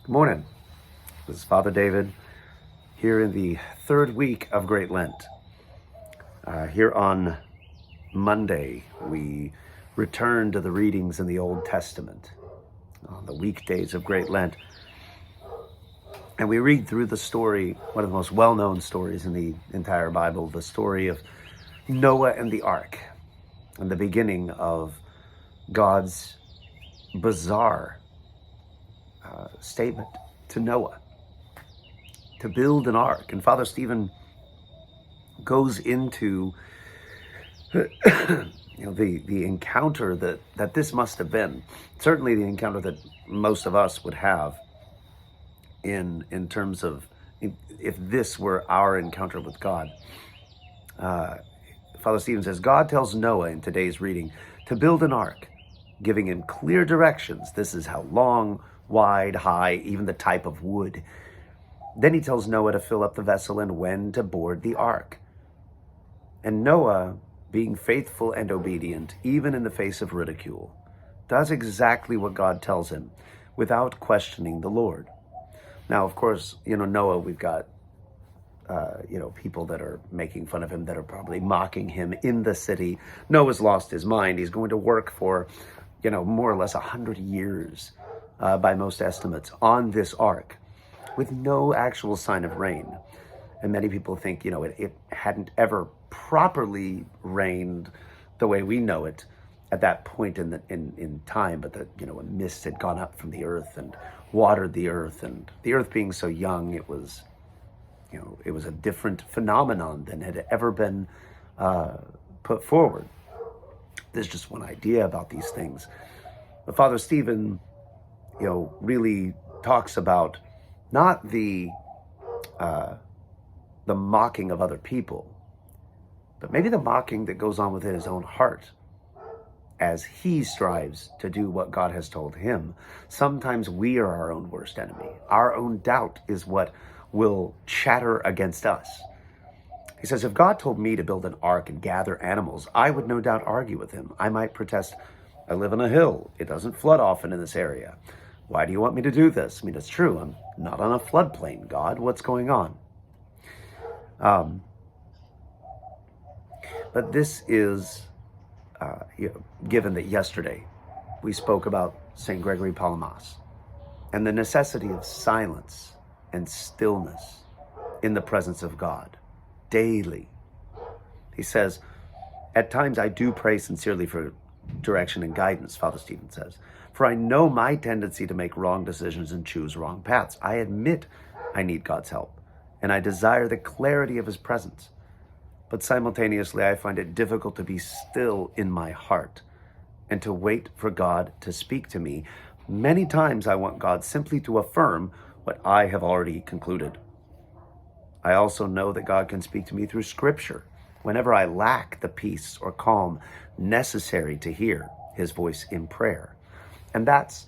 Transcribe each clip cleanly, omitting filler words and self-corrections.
Good morning. This is Father David here in the third week of Great Lent. Here on Monday, we return to the readings in the Old Testament on the weekdays of Great Lent. And we read through the story, one of the most well-known stories in the entire Bible, the story of Noah and the Ark, and the beginning of God's bizarre statement to Noah to build an ark. And Father Stephen goes into the encounter that this must have been, certainly the encounter that most of us would have in terms of if this were our encounter with God. Father Stephen says, God tells Noah in today's reading to build an ark, giving him clear directions. This is how long, wide, high, even the type of wood. Then he tells Noah to fill up the vessel and when to board the ark. And Noah, being faithful and obedient, even in the face of ridicule, does exactly what God tells him without questioning the Lord. Now, of course, Noah, we've got, people that are making fun of him, that are probably mocking him in the city. Noah's lost his mind. He's going to work for, more or less 100 years, by most estimates, on this ark with no actual sign of rain. And many people think, it hadn't ever properly rained the way we know it at that point in time, but that, a mist had gone up from the earth and watered the earth, and the earth being so young, it was a different phenomenon than had ever been put forward. There's just one idea about these things. But Father Stephen, really talks about not the mocking of other people, but maybe the mocking that goes on within his own heart as he strives to do what God has told him. Sometimes we are our own worst enemy. Our own doubt is what will chatter against us. He says, if God told me to build an ark and gather animals, I would no doubt argue with him. I might protest, I live on a hill. It doesn't flood often in this area. Why do you want me to do this? I mean, it's true. I'm not on a floodplain, God. What's going on? But this is, given that yesterday we spoke about St. Gregory Palamas and the necessity of silence and stillness in the presence of God daily. He says, at times I do pray sincerely for direction and guidance, Father Stephen says, for I know my tendency to make wrong decisions and choose wrong paths. I admit I need God's help, and I desire the clarity of his presence. But simultaneously, I find it difficult to be still in my heart and to wait for God to speak to me. Many times I want God simply to affirm what I have already concluded. I also know that God can speak to me through Scripture whenever I lack the peace or calm necessary to hear his voice in prayer. And that's,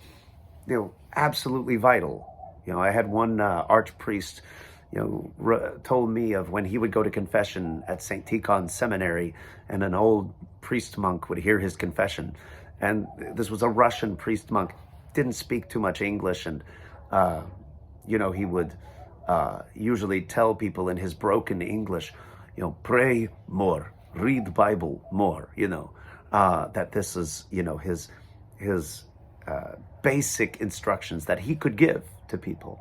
absolutely vital. I had one archpriest, told me of when he would go to confession at St. Tikhon's Seminary, and an old priest monk would hear his confession. And this was a Russian priest monk, didn't speak too much English, and, he would usually tell people in his broken English, pray more, read the Bible more, that this is, his basic instructions that he could give to people.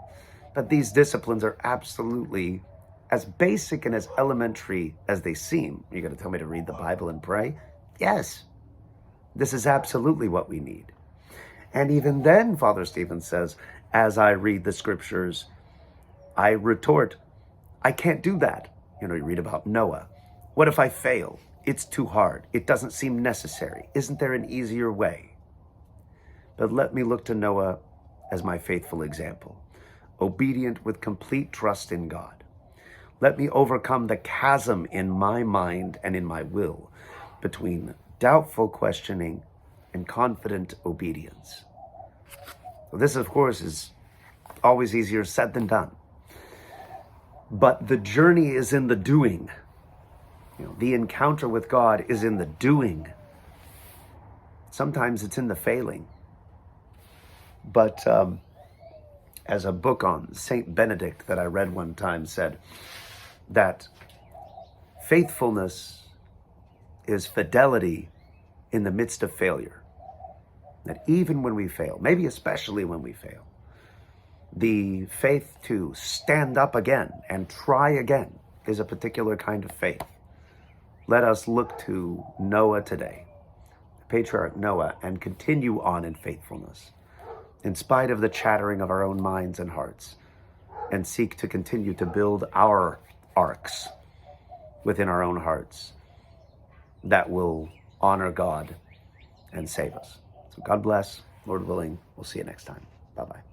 But these disciplines are absolutely as basic and as elementary as they seem. You're going to tell me to read the Bible and pray? Yes. This is absolutely what we need. And even then, Father Stephen says, as I read the scriptures, I retort, I can't do that. You read about Noah. What if I fail? It's too hard. It doesn't seem necessary. Isn't there an easier way? But let me look to Noah as my faithful example, obedient with complete trust in God. Let me overcome the chasm in my mind and in my will between doubtful questioning and confident obedience. This, of course, is always easier said than done. But the journey is in the doing. The encounter with God is in the doing. Sometimes it's in the failing. But as a book on Saint Benedict that I read one time said, that faithfulness is fidelity in the midst of failure. That even when we fail, maybe especially when we fail, the faith to stand up again and try again is a particular kind of faith. Let us look to Noah today, Patriarch Noah, and continue on in faithfulness, in spite of the chattering of our own minds and hearts, and seek to continue to build our arks within our own hearts that will honor God and save us. So God bless. Lord willing, we'll see you next time. Bye-bye.